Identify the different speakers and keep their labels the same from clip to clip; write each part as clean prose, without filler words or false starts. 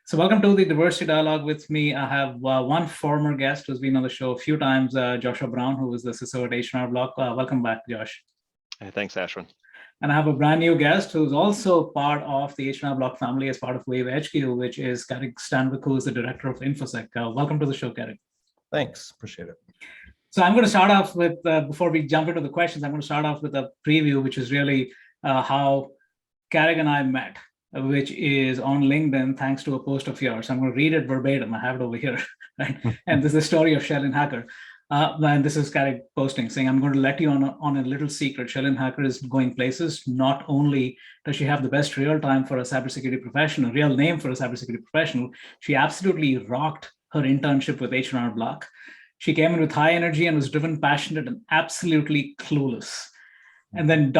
Speaker 1: So, welcome to the Diversity Dialogue with me. I have one former guest who's been on the show a few times, Joshua Brown, who is the CISO at H&R Block. Welcome back, Josh.
Speaker 2: Hey, thanks, Ashwin.
Speaker 1: And I have a brand new guest who's also part of the H&R Block family as part of Wave HQ, which is Carraig Stanwyck, who is the director of InfoSec. Welcome to the show, Carraig.
Speaker 3: Thanks, appreciate it.
Speaker 1: So I'm going to start off with, before we jump into the questions, I'm going to start off with a preview, which is really how Carraig and I met, which is on LinkedIn, thanks to a post of yours. I'm going to read it verbatim. I have it over here, right? And this is the story of Shelin Hacker. And this is Carraig posting, saying, I'm going to let you on a little secret. Shelin Hacker is going places. Not only does she have the best real time for a cybersecurity professional, real name for a cybersecurity professional, she absolutely rocked her internship with H&R Block. She came in with high energy and was driven, passionate, and absolutely clueless. And then ...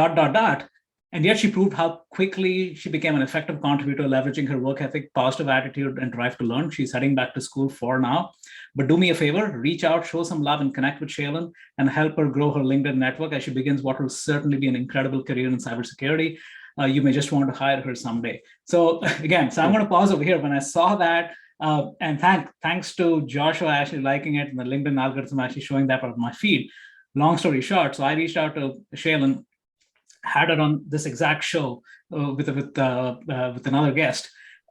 Speaker 1: And yet she proved how quickly she became an effective contributor, leveraging her work ethic, positive attitude, and drive to learn. She's heading back to school for now. But do me a favor, reach out, show some love, and connect with Shelin and help her grow her LinkedIn network as she begins what will certainly be an incredible career in cybersecurity. You may just want to hire her someday. So again, I'm going to pause over here. When I saw that, and thanks to Joshua actually liking it and the LinkedIn algorithm actually showing that on my feed. Long story short, so I reached out to Shelin, had her on this exact show with another guest,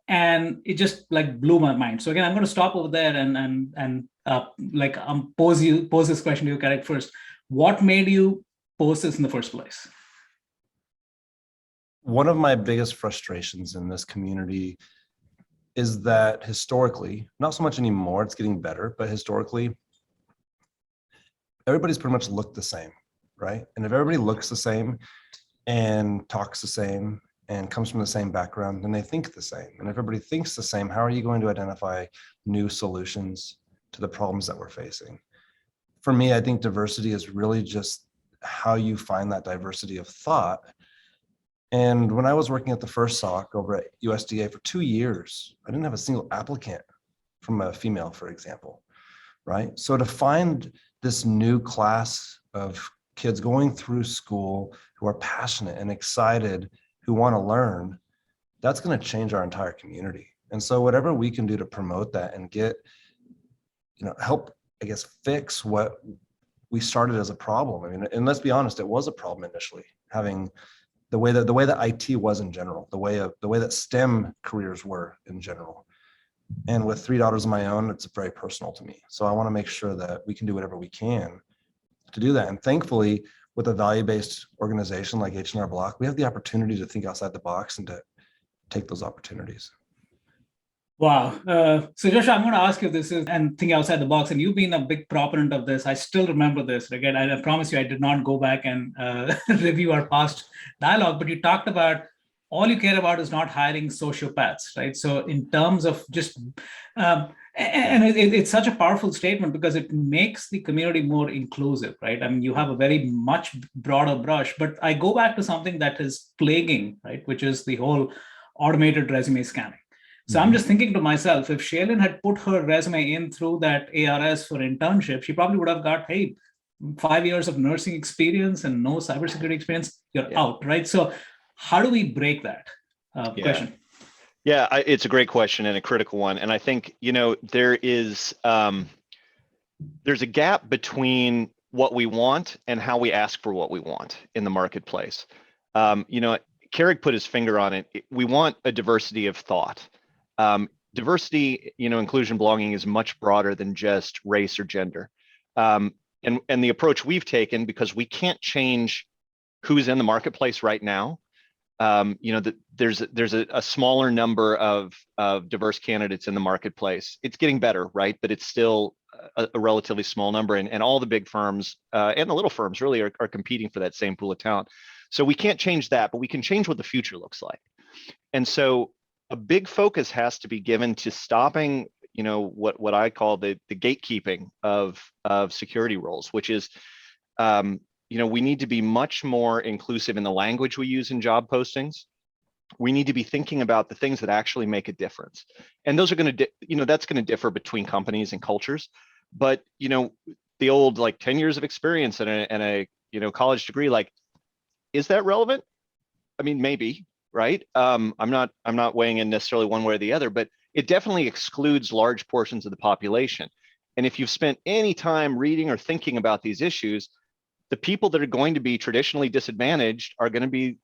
Speaker 1: and it just like blew my mind. So again, I'm going to stop over there and pose this question to you, Carraig, first. What made you post this in the first place?
Speaker 3: One of my biggest frustrations in this community is that historically, not so much anymore, it's getting better, but historically, everybody's pretty much looked the same, right? And if everybody looks the same and talks the same and comes from the same background, then they think the same. And if everybody thinks the same, how are you going to identify new solutions to the problems that we're facing? For me, I think diversity is really just how you find that diversity of thought. And when I was working at the first SOC over at USDA for 2 years, I didn't have a single applicant from a female, for example, right? So to find this new class of kids going through school who are passionate and excited, who want to learn, that's going to change our entire community. And so whatever we can do to promote that and get, help, I guess, fix what we started as a problem. I mean, and let's be honest, it was a problem initially, having the way that IT was in general, the way that STEM careers were in general. And with 3 daughters of my own, it's very personal to me. So I want to make sure that we can do whatever we can to do that. And thankfully, with a value-based organization like H&R Block, we have the opportunity to think outside the box and to take those opportunities.
Speaker 1: Wow. So Joshua, I'm going to ask you this and think outside the box, and you've been a big proponent of this. I still remember this. Again, I promise you, I did not go back and review our past dialogue, but you talked about all you care about is not hiring sociopaths, right? So in terms of just, it's such a powerful statement because it makes the community more inclusive, right? I mean, you have a very much broader brush, but I go back to something that is plaguing, right? Which is the whole automated resume scanning. So I'm just thinking to myself, if Shelin had put her resume in through that ARS for internship, she probably would have got, hey, 5 years of nursing experience and no cybersecurity experience, you're out, right? So how do we break that question?
Speaker 2: Yeah, it's a great question and a critical one. And I think, there's a gap between what we want and how we ask for what we want in the marketplace. Carraig put his finger on it. We want a diversity of thought. Diversity, inclusion, belonging is much broader than just race or gender. And the approach we've taken, because we can't change who's in the marketplace right now, there's a smaller number of diverse candidates in the marketplace. It's getting better, right? But it's still a relatively small number, and all the big firms and the little firms really are competing for that same pool of talent. So we can't change that, but we can change what the future looks like. And so a big focus has to be given to stopping, what I call the gatekeeping of security roles, which is, we need to be much more inclusive in the language we use in job postings. We need to be thinking about the things that actually make a difference. And those are going to, that's going to differ between companies and cultures. But, the old 10 years of experience and a college degree, is that relevant? I mean, maybe, right? I'm not weighing in necessarily one way or the other, but it definitely excludes large portions of the population. And if you've spent any time reading or thinking about these issues, the people that are going to be traditionally disadvantaged are going to be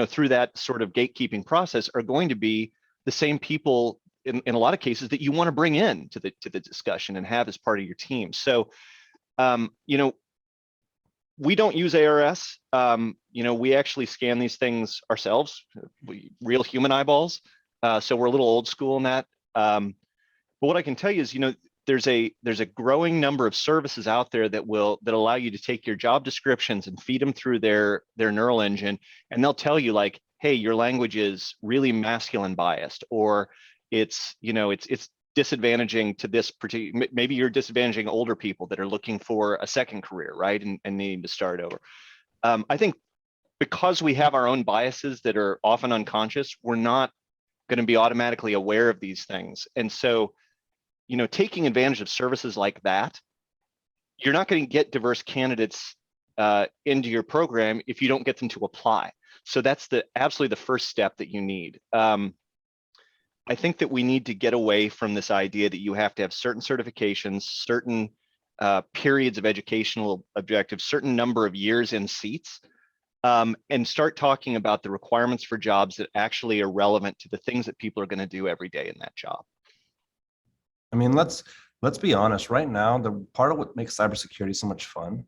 Speaker 2: through that sort of gatekeeping process are going to be the same people in a lot of cases that you want to bring in to the discussion and have as part of your team. So, we don't use ARS. We actually scan these things ourselves, real human eyeballs. So we're a little old school in that. But what I can tell you is, there's a growing number of services out there that allow you to take your job descriptions and feed them through their neural engine, and they'll tell you like, hey, your language is really masculine biased, or it's disadvantaging to this particular, maybe you're disadvantaging older people that are looking for a second career, right? And needing to start over. I think because we have our own biases that are often unconscious, we're not going to be automatically aware of these things. And so, taking advantage of services like that, you're not going to get diverse candidates into your program if you don't get them to apply. So that's absolutely the first step that you need. I think that we need to get away from this idea that you have to have certain certifications, certain periods of educational objectives, certain number of years in seats, and start talking about the requirements for jobs that actually are relevant to the things that people are going to do every day in that job.
Speaker 3: I mean, let's be honest. Right now, the part of what makes cybersecurity so much fun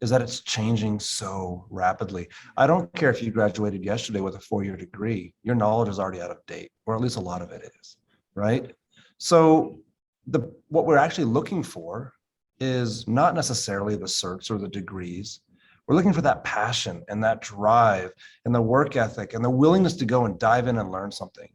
Speaker 3: is that it's changing so rapidly. I don't care if you graduated yesterday with a 4-year degree, your knowledge is already out of date, or at least a lot of it is, right? So what we're actually looking for is not necessarily the certs or the degrees. We're looking for that passion and that drive and the work ethic and the willingness to go and dive in and learn something.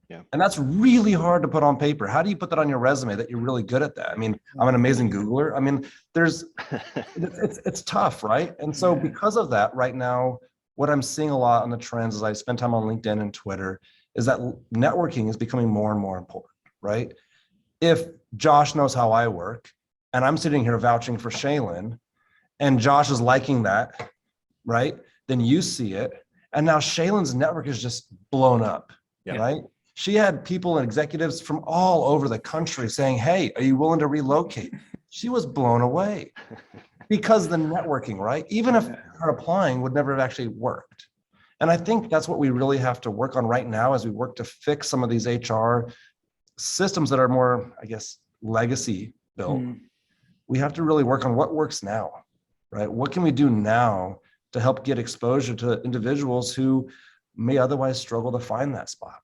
Speaker 2: Yeah.
Speaker 3: And that's really hard to put on paper. How do you put that on your resume that you're really good at that? I mean, I'm an amazing Googler. I mean, it's tough, right? And so because of that, right now, what I'm seeing a lot on the trends as I spend time on LinkedIn and Twitter is that networking is becoming more and more important, right? If Josh knows how I work and I'm sitting here vouching for Shaylin and Josh is liking that, right? Then you see it. And now Shaylin's network is just blown up, right? She had people and executives from all over the country saying, hey, are you willing to relocate? She was blown away because the networking, right? Even if her applying would never have actually worked. And I think that's what we really have to work on right now as we work to fix some of these HR systems that are more, I guess, legacy built. We have to really work on what works now, right? What can we do now to help get exposure to individuals who may otherwise struggle to find that spot?